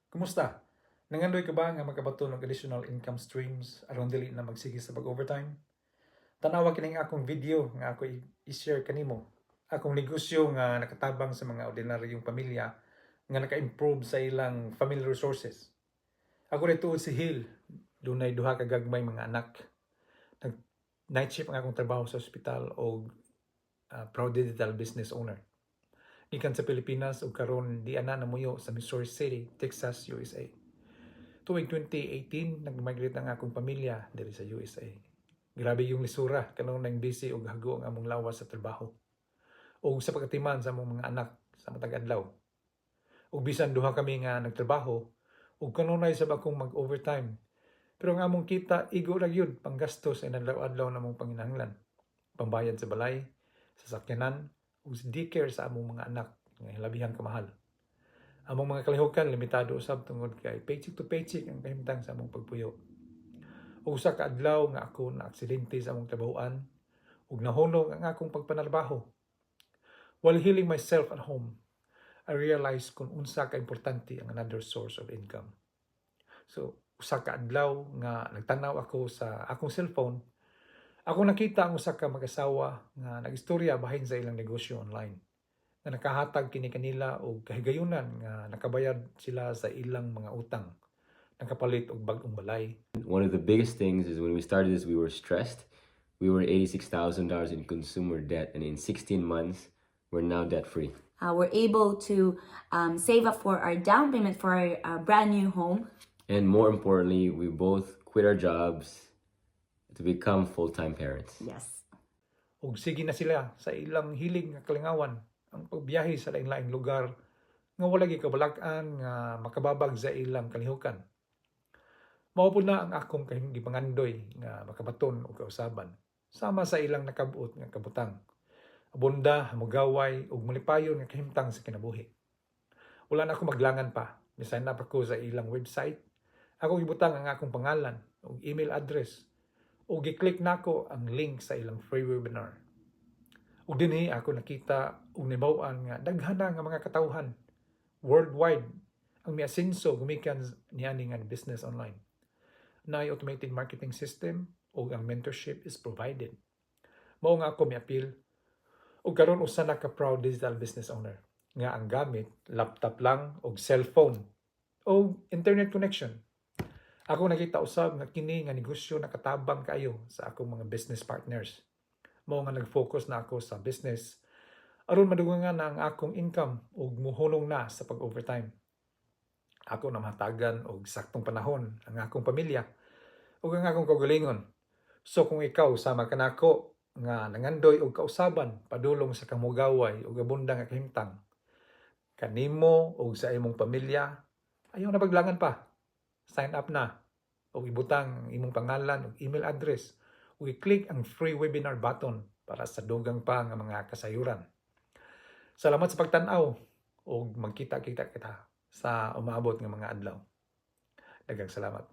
Kumusta? Nangandoy ka ba nga makabaton ng additional income streams aron dili na magsige sa pag-overtime? Tanawa kining akong video nga ako i-share kanimo. Akong negosyo nga nakatabang sa mga ordinaryong pamilya nga naka-improve sa ilang family resources. Ako rin si Hill. Dunay duha ka gagmay mga anak. Night shift ang akong trabaho sa ospital o proud digital business owner. Ikan sa Pilipinas ug karon di ana namuyo sa Missouri City, Texas, USA. Tuwing 2018, nag-migrate ang akong pamilya diri sa USA. Grabe yung lisura, kanon nang busy ug hago ang among lawas sa trabaho. O sa pagkatiman sa among mga anak sa matag adlaw. Ug bisan duha kami nga nagtrabaho, ug kanunay sa akong mag-overtime. Pero ang among kita igo ra gyud panggastos sa adlaw-adlaw namong panginahanglan. Pambayad sa balay, sa sakyanan, ug sa daycare sa among mga anak nga hilabihang kamahal. Among mga kalihukan limitado usab tungod kay paycheck to paycheck ang kahimtang sa among pagpuyo. Ug usa ka adlaw nga ako na aksidente sa among trabahoan ug nahunong ang akong pagpanarbaho. While healing myself at home, I realized kung unsa ka importante ang another source of income. So, usa ka adlaw nga nagtanaw ako sa akong cellphone, ako nakita ang usa ka mag-asawa nga nagistorya bahin sa ilang negosyo online. Na nakahatag kini kanila og kahigayunan nga nakabayad sila sa ilang mga utang, nakapalit og bag-ong balay. One of the biggest things is when we started this, we were stressed. We were $86,000 in consumer debt, and in 16 months, we're now debt-free. We're able to save up for our down payment for our brand new home. And more importantly, we both quit our jobs to become full-time parents. Yes. Og sige na sila sa ilang hilig nga kalingawan ang pagbiyahe sa lain-laing lugar nga wala gyud kabalak-an nga makababag sa ilang kalihukan. Mao pud na ang akong gipangandoy nga makabaton og kausaban sama sa ilang nakabut nga kabutang. Abunda, hamugaway ug malipayon nga kahimtang sa kinabuhi. Wala na ako maglangan pa. Misign up ako sa ilang website. Ako gibutang ang akong pangalan ug email address ug gi-click nako ang link sa ilang free webinar. Ug dinhi ako nakita ug nibaw-an nga daghan nga mga katawhan worldwide ang miasenso gumikan niani nga business online. Naay automated marketing system ug ang mentorship is provided. Mao nga ako miapil ug karon usa na ka proud digital business owner nga ang gamit laptop lang ug cellphone o internet connection. Ako nakita usab nga kini nga negosyo nakatabang kayo sa akong mga business partners. Mao nga nag-focus na ako sa business aron madugangan na ang akong income ug muhulong na sa pag-overtime. Ako na mahatagan og saktong panahon ang akong pamilya ug ang akong kaugalingon. So kung ikaw sama ka nako nga nangandoy og kausaban padulong sa kamugaway ug abunda nga kahimtang kanimo ug sa imong pamilya, ayaw na paglangan pa. Sign up na ug ibutang ang imong pangalan ug email address ug i-click ang free webinar button para sa dugang pa nga mga kasayuran. Salamat sa pagtan-aw ug magkita-kita kita sa umaabot nga mga adlaw. Daghang salamat.